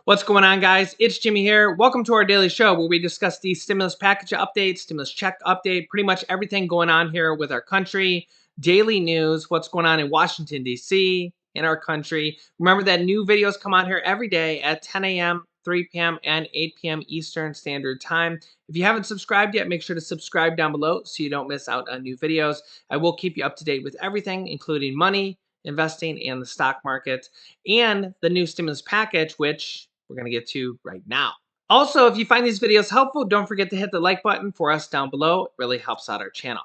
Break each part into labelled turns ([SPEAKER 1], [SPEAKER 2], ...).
[SPEAKER 1] What's going on, guys? It's Jimmy here. Welcome to our daily show where we discuss the stimulus package update, stimulus check update, pretty much everything going on here with our country, daily news, what's going on in Washington, D.C., in our country. Remember that new videos come out here every day at 10 a.m., 3 p.m., and 8 p.m. Eastern Standard Time. If you haven't subscribed yet, make sure to subscribe down below so you don't miss out on new videos. I will keep you up to date with everything, including money, investing, and the stock market, and the new stimulus package, which we're going to get to right now. Also, if you find these videos helpful, don't forget to hit the like button for us down below. It really helps out our channel.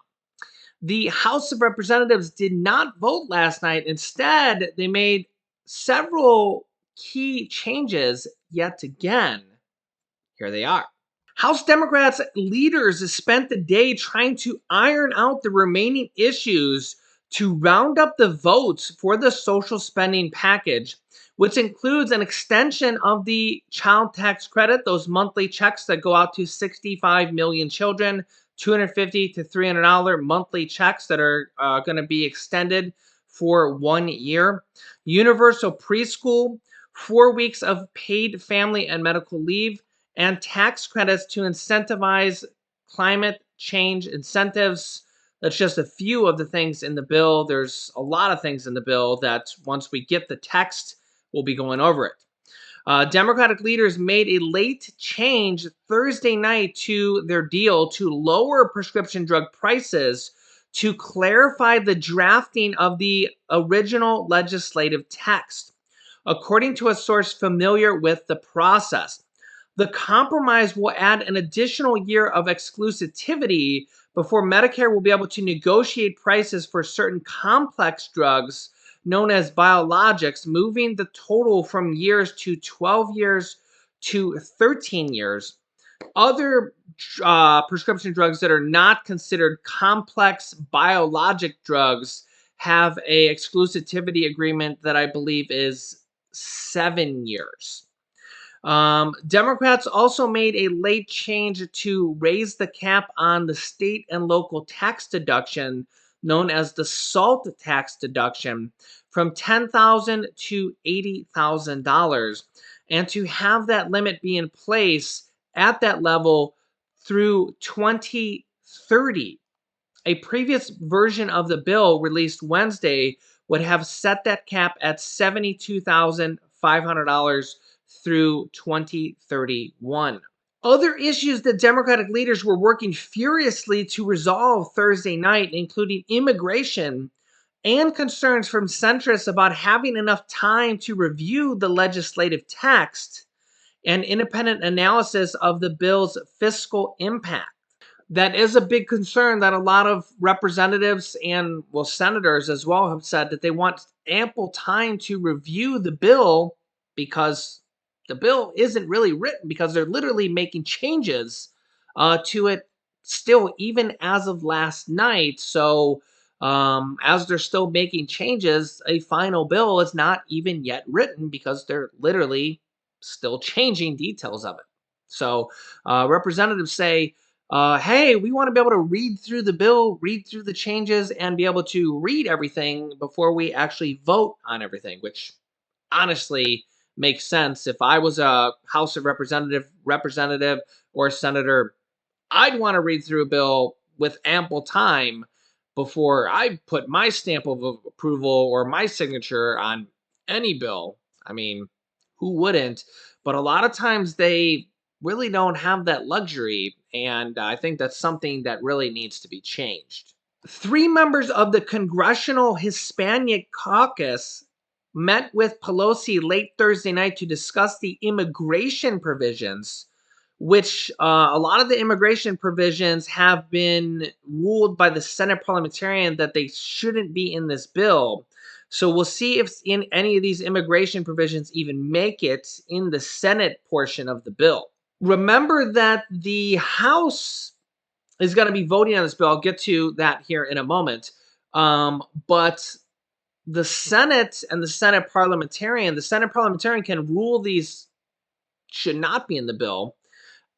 [SPEAKER 1] The House of Representatives did not vote last night. Instead, they made several key changes yet again. Here they are. House Democrats leaders spent the day trying to iron out the remaining issues to round up the votes for the social spending package, which includes an extension of the child tax credit, those monthly checks that go out to 65 million children, $250 to $300 monthly checks that are going to be extended for 1 year, universal preschool, 4 weeks of paid family and medical leave, and tax credits to incentivize climate change incentives. That's just a few of the things in the bill. There's a lot of things in the bill that once we get the text, we'll be going over it. Democratic leaders made a late change Thursday night to their deal to lower prescription drug prices to clarify the drafting of the original legislative text. According to a source familiar with the process, the compromise will add an additional year of exclusivity before Medicare will be able to negotiate prices for certain complex drugs known as biologics, moving the total from years to 12 years to 13 years. Other prescription drugs that are not considered complex biologic drugs have a exclusivity agreement that I believe is 7 years. Democrats also made a late change to raise the cap on the state and local tax deduction, known as the SALT tax deduction, from $10,000 to $80,000, and to have that limit be in place at that level through 2030. A previous version of the bill released Wednesday would have set that cap at $72,500 through 2031. Other issues that Democratic leaders were working furiously to resolve Thursday night, including immigration and concerns from centrists about having enough time to review the legislative text and independent analysis of the bill's fiscal impact. That is a big concern that a lot of representatives and, well, senators as well have said that they want ample time to review the bill because the bill isn't really written, because they're literally making changes to it still, even as of last night. So as they're still making changes, a final bill is not even yet written because they're literally still changing details of it. So representatives say, hey, we want to be able to read through the bill, read through the changes, and be able to read everything before we actually vote on everything, which honestly makes sense. If I was a House of representative or senator, I'd want to read through a bill with ample time before I put my stamp of approval or my signature on any bill. I mean, who wouldn't? But a lot of times they really don't have that luxury, and I think that's something that really needs to be changed. 3 members of the Congressional Hispanic Caucus met with Pelosi late Thursday night to discuss the immigration provisions, which a lot of the immigration provisions have been ruled by the Senate parliamentarian that they shouldn't be in this bill. So we'll see if in any of these immigration provisions even make it in the Senate portion of the bill. Remember that the House is going to be voting on this bill. I'll get to that here in a moment. But the Senate and the Senate parliamentarian can rule these should not be in the bill.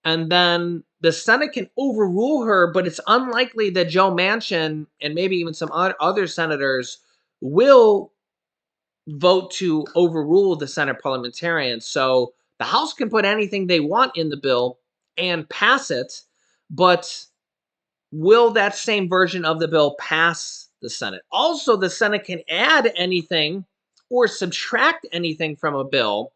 [SPEAKER 1] And then the Senate can overrule her, but it's unlikely that Joe Manchin and maybe even some other senators will vote to overrule the Senate parliamentarian. So The House can put anything they want in the bill and pass it, but will that same version of the bill pass the Senate? Also, the Senate can add anything or subtract anything from a bill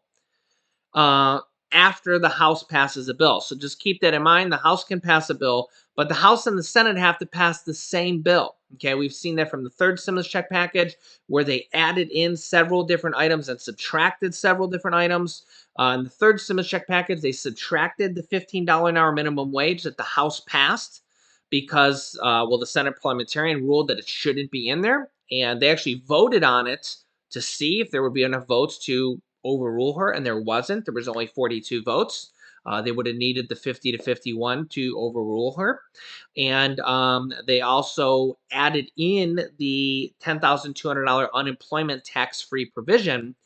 [SPEAKER 1] uh, after the House passes a bill. So just keep that in mind. The House can pass a bill, but the House and the Senate have to pass the same bill. Okay, we've seen that from the third stimulus check package, where they added in several different items and subtracted several different items. In the third stimulus check package, they subtracted the $15 an hour minimum wage that the House passed because, well, the Senate parliamentarian ruled that it shouldn't be in there, and they actually voted on it to see if there would be enough votes to overrule her, and there wasn't. There was only 42 votes. They would have needed the 50 to 51 to overrule her. And they also added in the $10,200 unemployment tax-free provision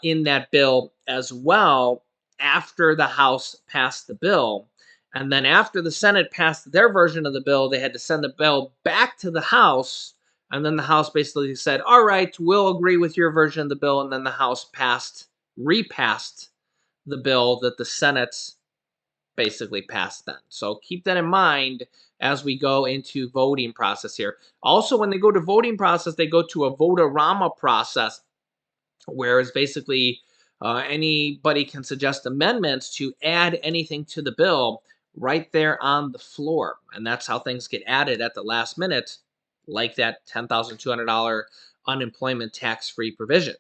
[SPEAKER 1] in that bill as well after the House passed the bill. And then after the Senate passed their version of the bill, they had to send the bill back to the House. And then the House basically said, all right, we'll agree with your version of the bill. And then the House repassed the bill that the Senate basically passed then. So keep that in mind as we go into voting process here. Also, when they go to voting process, they go to a vote-a-rama process, whereas basically anybody can suggest amendments to add anything to the bill right there on the floor. And that's how things get added at the last minute, like that $10,200 unemployment tax-free provision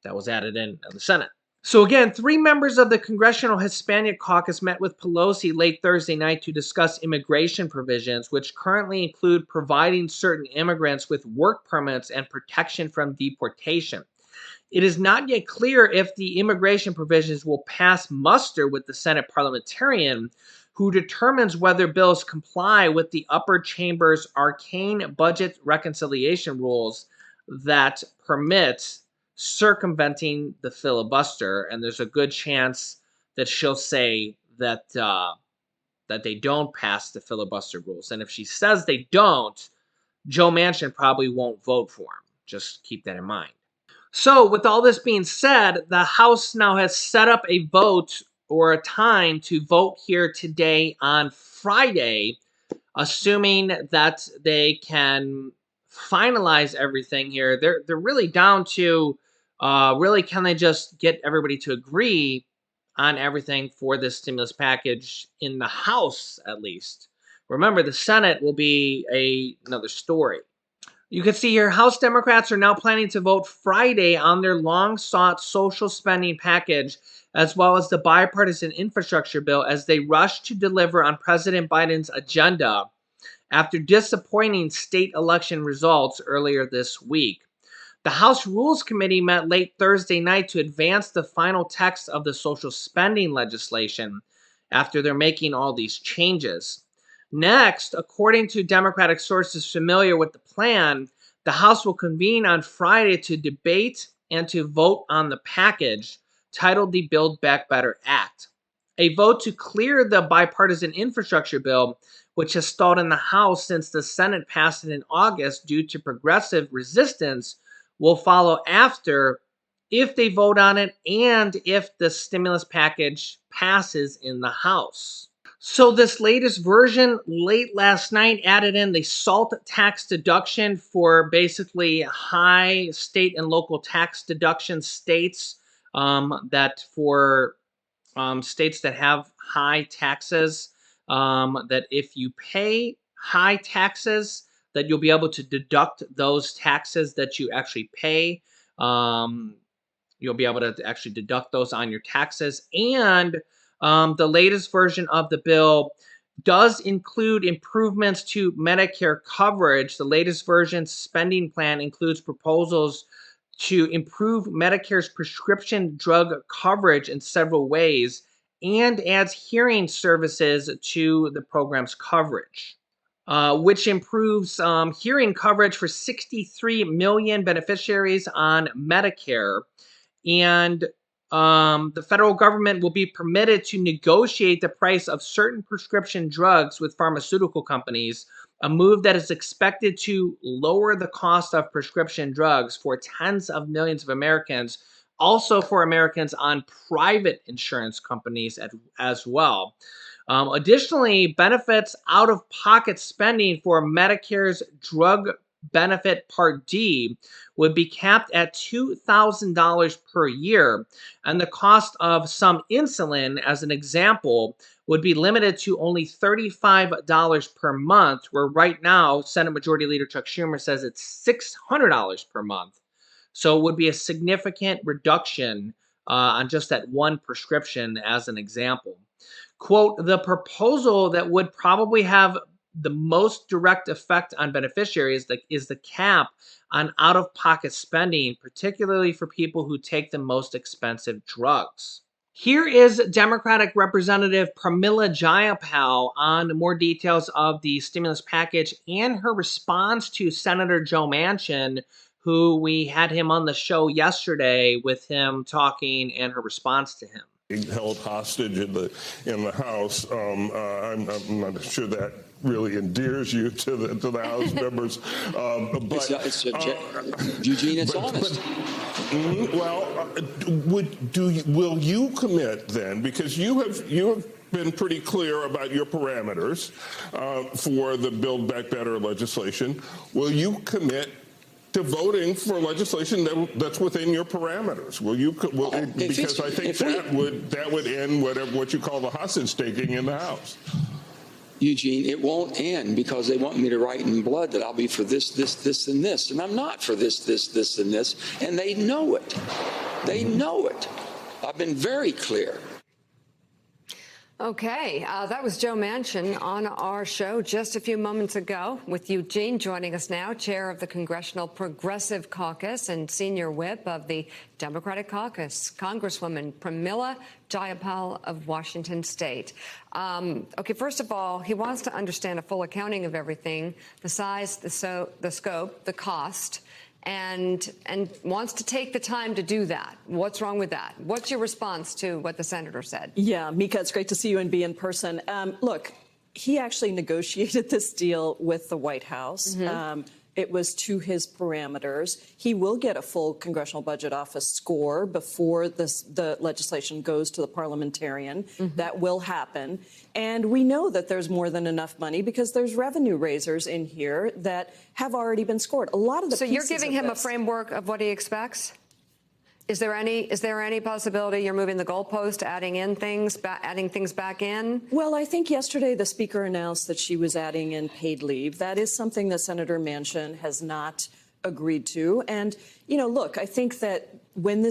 [SPEAKER 1] that was added in the Senate. So again, 3 members of the Congressional Hispanic Caucus met with Pelosi late Thursday night to discuss immigration provisions, which currently include providing certain immigrants with work permits and protection from deportation. It is not yet clear if the immigration provisions will pass muster with the Senate parliamentarian, who determines whether bills comply with the upper chamber's arcane budget reconciliation rules that permit circumventing the filibuster. And there's a good chance that she'll say that that they don't pass the filibuster rules. And if she says they don't, Joe Manchin probably won't vote for him. Just keep that in mind. So, with all this being said, the House now has set up a vote or a time to vote here today on Friday, assuming that they can finalize everything here. They're really down to really, can they just get everybody to agree on everything for this stimulus package in the House at least. Remember, the Senate will be another story. You can see here, House Democrats are now planning to vote Friday on their long-sought social spending package, as well as the bipartisan infrastructure bill, as they rush to deliver on President Biden's agenda after disappointing state election results earlier this week. The House Rules Committee met late Thursday night to advance the final text of the social spending legislation after they're making all these changes. Next, according to Democratic sources familiar with the plan, the House will convene on Friday to debate and to vote on the package titled the Build Back Better Act. A vote to clear the bipartisan infrastructure bill, which has stalled in the House since the Senate passed it in August due to progressive resistance, will follow after if they vote on it and if the stimulus package passes in the House. So this latest version, late last night, added in the SALT tax deduction for basically high state and local tax deduction states, that for states that have high taxes, that if you pay high taxes, that you'll be able to deduct those taxes that you actually pay. You'll be able to actually deduct those on your taxes. And the latest version of the bill does include improvements to Medicare coverage. The latest version spending plan includes proposals to improve Medicare's prescription drug coverage in several ways and adds hearing services to the program's coverage, which improves hearing coverage for 63 million beneficiaries on Medicare. And the federal government will be permitted to negotiate the price of certain prescription drugs with pharmaceutical companies, a move that is expected to lower the cost of prescription drugs for tens of millions of Americans also for Americans on private insurance companies as well. Additionally, benefits out of pocket spending for Medicare's drug benefit Part D would be capped at $2,000 per year, and the cost of some insulin, as an example, would be limited to only $35 per month, where right now Senate Majority Leader Chuck Schumer says it's $600 per month. So it would be a significant reduction on just that one prescription, as an example. Quote, the proposal that would probably have the most direct effect on beneficiaries is the cap on out of pocket spending, particularly for people who take the most expensive drugs. Here is Democratic Representative Pramila Jayapal on more details of the stimulus package and her response to Senator Joe Manchin, who we had him on the show yesterday with him talking, and her response to him.
[SPEAKER 2] Held hostage in the House. I'm not sure that really endears you to the House members, but
[SPEAKER 3] Eugene, it's honest.
[SPEAKER 2] Will you commit then, because you have been pretty clear about your parameters for the Build Back Better legislation? Will you commit to voting for legislation that's within your parameters? Will you? Because I think that would end what you call the hostage taking in the House.
[SPEAKER 3] Eugene, it won't end because they want me to write in blood that I'll be for this, and this, and I'm not for this, and this, and they know it. They know it. I've been very clear.
[SPEAKER 4] Okay, that was Joe Manchin on our show just a few moments ago, with Eugene joining us now, chair of the Congressional Progressive Caucus and senior whip of the Democratic Caucus, Congresswoman Pramila Jayapal of Washington State. Okay, first of all, he wants to understand a full accounting of everything, the size, the scope, the cost, and wants to take the time to do that. What's wrong with that? What's your response to what the senator said?
[SPEAKER 5] Yeah, Mika, it's great to see you and be in person. Look, he actually negotiated this deal with the White House. It was to his parameters. He will get a full Congressional Budget Office score before the legislation goes to the parliamentarian. That will happen. And we know that there's more than enough money because there's revenue raisers in here that have already been scored. A lot of the
[SPEAKER 4] So you're giving him a framework of what he expects? Is there any possibility you're moving the goalpost, adding things back in?
[SPEAKER 5] Well, I think yesterday the speaker announced that she was adding in paid leave. That is something that Senator Manchin has not agreed to. And, you know, look, I think that when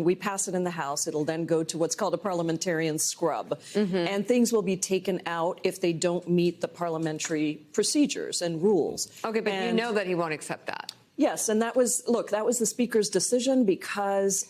[SPEAKER 5] we pass it in the House, it'll then go to what's called a parliamentarian scrub. And things will be taken out if they don't meet the parliamentary procedures and rules.
[SPEAKER 4] Okay, but you know that he won't accept that.
[SPEAKER 5] Yes, and that was the speaker's decision because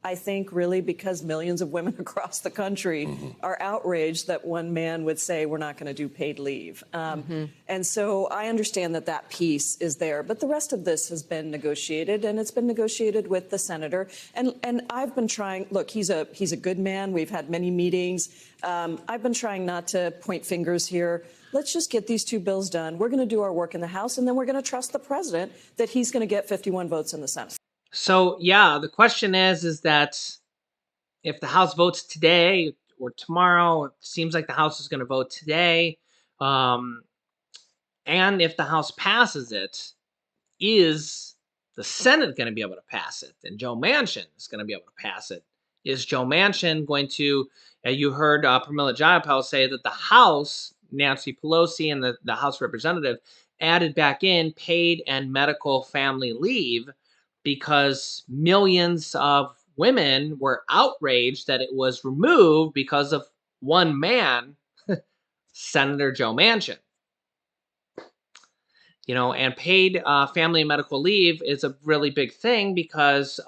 [SPEAKER 5] I think really because millions of women across the country are outraged that one man would say we're not going to do paid leave. And so I understand that piece is there, but the rest of this has been negotiated, and it's been negotiated with the senator. And I've been trying. Look, he's a good man. We've had many meetings. I've been trying not to point fingers here. Let's just get these two bills done. We're going to do our work in the House, and then we're going to trust the president that he's going to get 51 votes in the Senate.
[SPEAKER 1] So, yeah, the question is that if the House votes today or tomorrow, it seems like the House is going to vote today. And if the House passes it, is the Senate going to be able to pass it? And Joe Manchin is going to be able to pass it. Is Joe Manchin going to, you heard Pramila Jayapal say that the House, Nancy Pelosi and the House representative, added back in paid and medical family leave because millions of women were outraged that it was removed because of one man, Senator Joe Manchin. You know, and paid family and medical leave is a really big thing because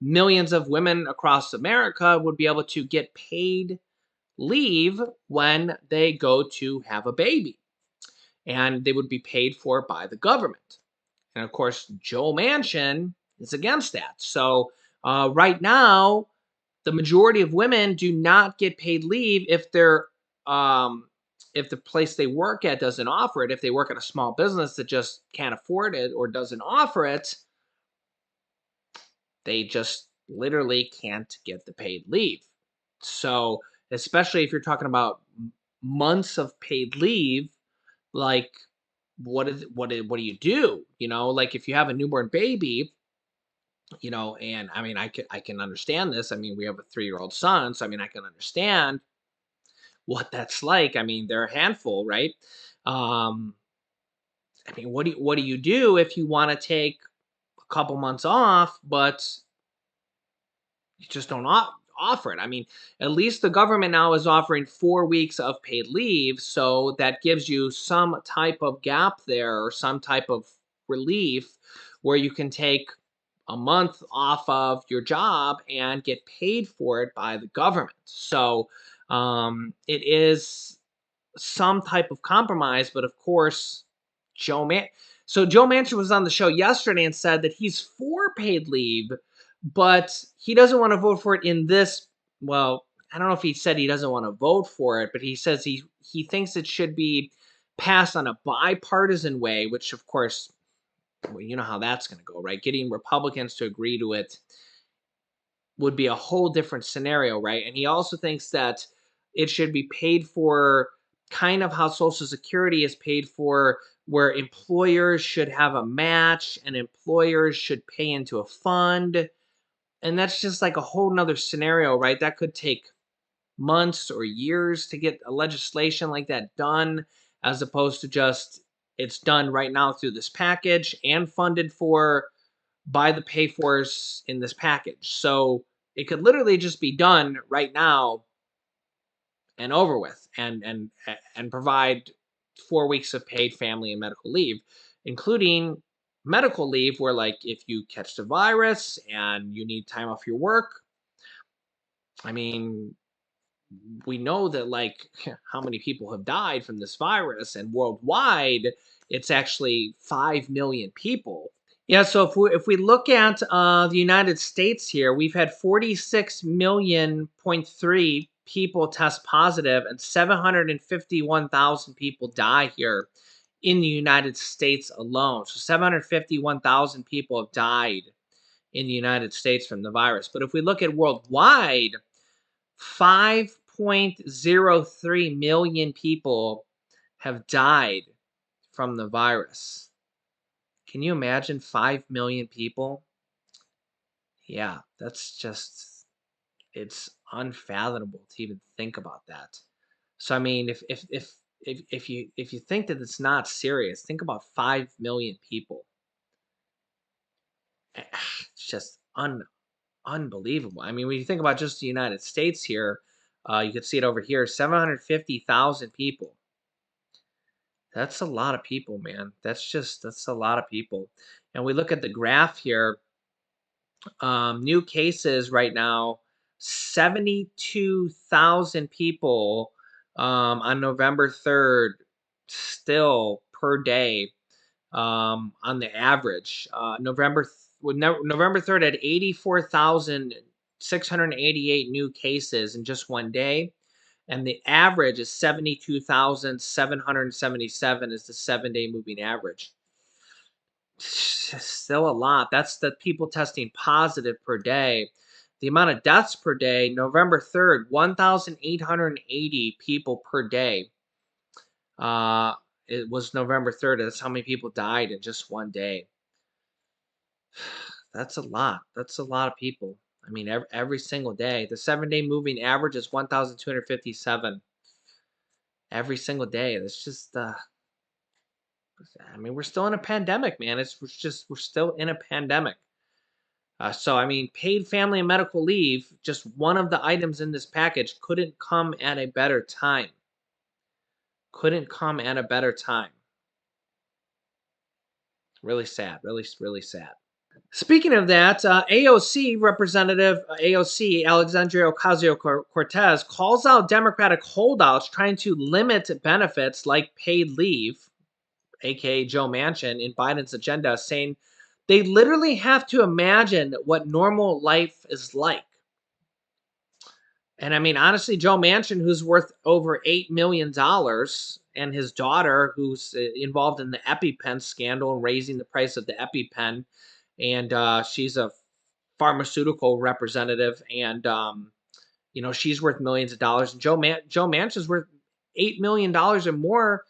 [SPEAKER 1] millions of women across America would be able to get paid leave when they go to have a baby, and they would be paid for by the government. And of course, Joe Manchin is against that. So right now, the majority of women do not get paid leave if the place they work at doesn't offer it. If they work at a small business that just can't afford it or doesn't offer it, They just literally can't get the paid leave. So, especially if you're talking about months of paid leave, like what do you do? Like if you have a newborn baby, and I mean I can understand this. I mean, we have a 3-year-old son, so I mean I can understand what that's like. I mean, they're a handful, right? Um, I mean, what do you do if you want to take a couple months off, but you just don't offer it? I mean, at least the government now is offering 4 weeks of paid leave, so that gives you some type of gap there or some type of relief where you can take a month off of your job and get paid for it by the government. So it is some type of compromise, but of course, Joe Man. So Joe Manchin was on the show yesterday and said that he's for paid leave, but he doesn't want to vote for it in this. Well, I don't know if he said he doesn't want to vote for it, but he says he thinks it should be passed on a bipartisan way, which of course, well, you know how that's going to go, right? Getting Republicans to agree to it would be a whole different scenario, right? And he also thinks that it should be paid for kind of how Social Security is paid for, where employers should have a match and employers should pay into a fund. And that's just like a whole nother scenario, right? That could take months or years to get a legislation like that done, as opposed to just it's done right now through this package and funded for by the pay fors in this package. So it could literally just be done right now and over with, and provide 4 weeks of paid family and medical leave, including medical leave where, like, if you catch the virus and you need time off your work. I mean, we know that, like, how many people have died from this virus, and worldwide it's actually 5 million people. Yeah, so if we look at the United States here, we've had 46 million point three people test positive, and 751,000 people die here in the United States alone. So 751,000 people have died in the United States from the virus. But if we look at worldwide, 5.03 million people have died from the virus. Can you imagine 5 million people? Yeah, that's just, it's unfathomable to even think about that. So I mean, if you think that it's not serious, think about 5 million people. It's just unbelievable. I mean, when you think about just the United States here, you can see it over here, 750,000 people. That's a lot of people, man. That's a lot of people. And we look at the graph here. New cases right now, 72,000 people on November 3rd, still per day, on the average. November 3rd had 84,688 new cases in just one day. And the average is 72,777 is the 7-day moving average. Still a lot. That's the people testing positive per day. The amount of deaths per day, November 3rd, 1,880 people per day. It was November 3rd. That's how many people died in just one day. That's a lot. That's a lot of people. I mean, every single day. The 7-day moving average is 1,257 every single day. That's just, I mean, we're still in a pandemic, man. We're still in a pandemic. So, I mean, paid family and medical leave, just one of the items in this package, couldn't come at a better time. Couldn't come at a better time. Really sad. Really, really sad. Speaking of that, AOC representative AOC Alexandria Ocasio Cortez calls out Democratic holdouts trying to limit benefits like paid leave, aka Joe Manchin, in Biden's agenda, saying they literally have to imagine what normal life is like. And I mean, honestly, Joe Manchin, who's worth over $8 million, and his daughter, who's involved in the EpiPen scandal and raising the price of the EpiPen, and she's a pharmaceutical representative, and she's worth millions of dollars, and Joe Manchin's worth $8 million and more.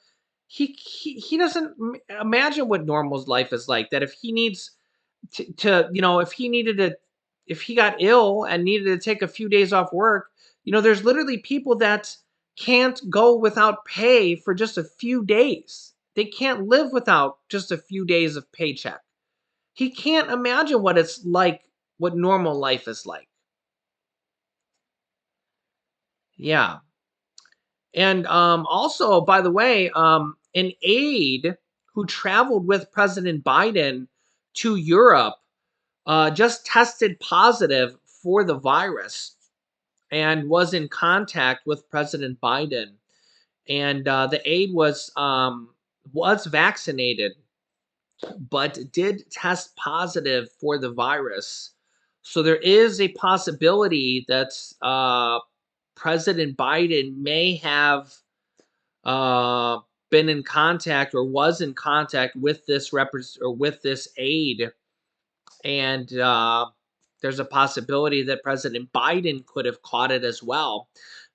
[SPEAKER 1] He doesn't imagine what normal's life is like. That if he needs to if he needed to, if he got ill and needed to take a few days off work, there's literally people that can't go without pay for just a few days. They can't live without just a few days of paycheck. He can't imagine what it's like, what normal life is like. Yeah. And also, by the way, an aide who traveled with President Biden to Europe just tested positive for the virus and was in contact with President Biden. And the aide was vaccinated, but did test positive for the virus. So there is a possibility that President Biden may have uh, been in contact or was in contact with this aide, and there's a possibility that President Biden could have caught it as well,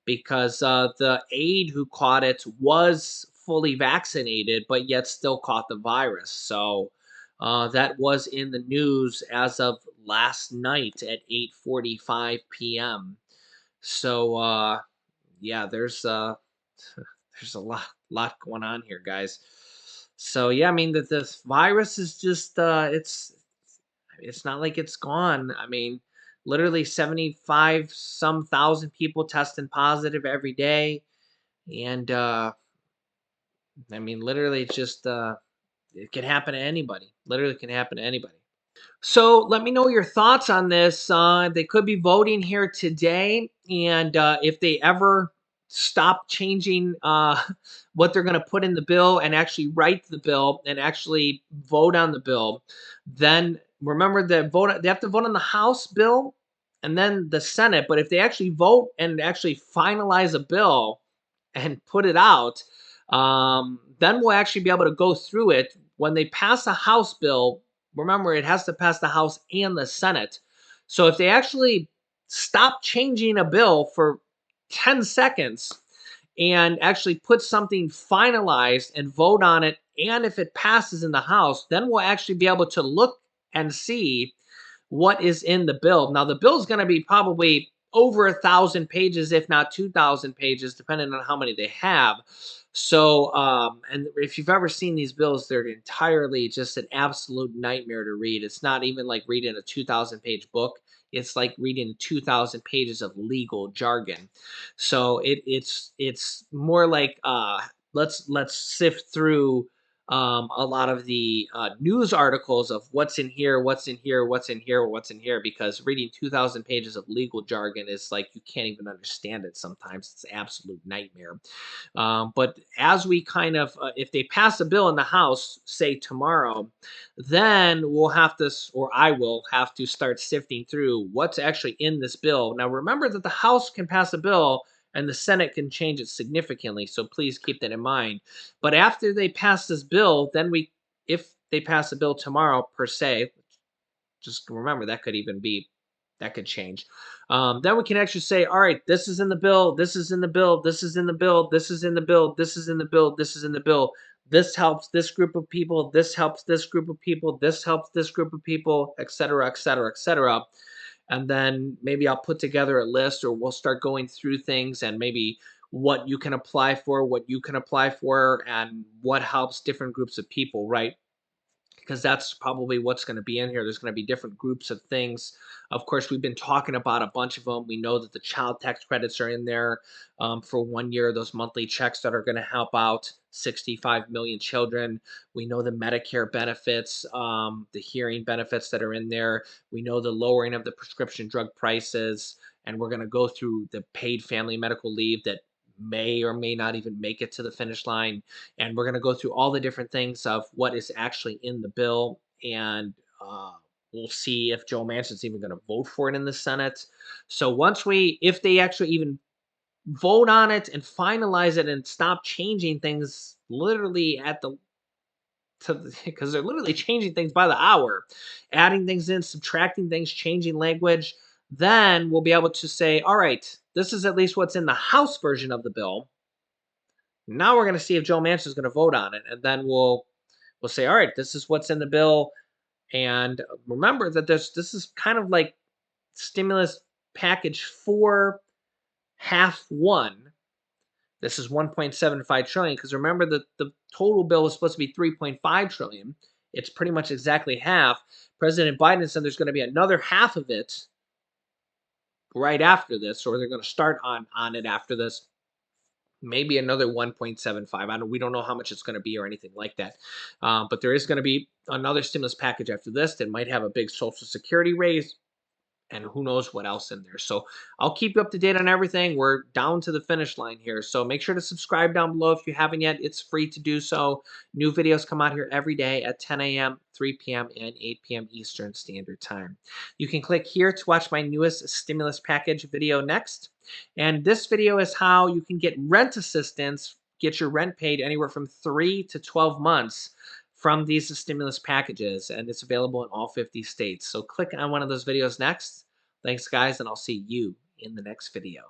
[SPEAKER 1] because the aide who caught it was fully vaccinated, but yet still caught the virus. So that was in the news as of last night at 8:45 p.m. So yeah, there's a lot going on here, guys. So yeah, I mean that this virus is just it's not like it's gone. I mean, literally 75 some thousand people testing positive every day. And I mean, literally it's just it can happen to anybody. Literally can happen to anybody. So let me know your thoughts on this. They could be voting here today, and if they ever stop changing what they're going to put in the bill and actually write the bill and actually vote on the bill, then remember that they have to vote on the House bill and then the Senate. But if they actually vote and actually finalize a bill and put it out, then we'll actually be able to go through it. When they pass a House bill, remember it has to pass the House and the Senate. So if they actually stop changing a bill for 10 seconds and actually put something finalized and vote on it, and if it passes in the House, then we'll actually be able to look and see what is in the bill. Now, the bill is going to be probably over 1,000 pages, if not 2,000 pages, depending on how many they have. So, and if you've ever seen these bills, they're entirely just an absolute nightmare to read. It's not even like reading a 2,000 page book. It's like reading 2,000 pages of legal jargon. So it's more like let's sift through a lot of the news articles of what's in here, what's in here, what's in here, what's in here, because reading 2,000 pages of legal jargon is like you can't even understand it sometimes. It's an absolute nightmare. But as we kind of, if they pass a bill in the House, say tomorrow, then we'll have to, or I will have to start sifting through what's actually in this bill. Now, remember that the House can pass a bill and the Senate can change it significantly. So please keep that in mind. But after they pass this bill, then if they pass a bill tomorrow per se, just remember that could even be, that could change. Then we can actually say, all right, this is in the bill, this is in the bill, this is in the bill, this is in the bill, this is in the bill, this is in the bill. This helps this group of people, this helps this group of people, this helps this group of people, et cetera, et cetera, et cetera. And then maybe I'll put together a list, or we'll start going through things and maybe what you can apply for, what you can apply for, and what helps different groups of people, right? Because that's probably what's going to be in here. There's going to be different groups of things. Of course, we've been talking about a bunch of them. We know that the child tax credits are in there for 1 year, those monthly checks that are going to help out 65 million children. We know the Medicare benefits, the hearing benefits that are in there. We know the lowering of the prescription drug prices. And we're going to go through the paid family medical leave that may or may not even make it to the finish line, and we're going to go through all the different things of what is actually in the bill, and we'll see if Joe Manchin's even going to vote for it in the Senate. So if they actually even vote on it and finalize it and stop changing things literally at the because they're literally changing things by the hour, adding things in, subtracting things, changing language. Then we'll be able to say, all right, this is at least what's in the House version of the bill. Now we're going to see if Joe Manchin is going to vote on it, and then we'll say, all right, this is what's in the bill. And remember that this is kind of like stimulus package 4 half 1. This is 1.75 trillion because remember that the total bill is supposed to be 3.5 trillion. It's pretty much exactly half. President Biden said there's going to be another half of it right after this, or they're going to start on it after this. Maybe another 1.75. We don't know how much it's going to be or anything like that. But there is going to be another stimulus package after this that might have a big Social Security raise and who knows what else in there. So I'll keep you up to date on everything. We're down to the finish line here. So make sure to subscribe down below if you haven't yet. It's free to do so. New videos come out here every day at 10 a.m., 3 p.m., and 8 p.m. Eastern Standard Time. You can click here to watch my newest stimulus package video next. And this video is how you can get rent assistance, get your rent paid anywhere from 3 to 12 months from these stimulus packages, and it's available in all 50 states. So click on one of those videos next. Thanks, guys, and I'll see you in the next video.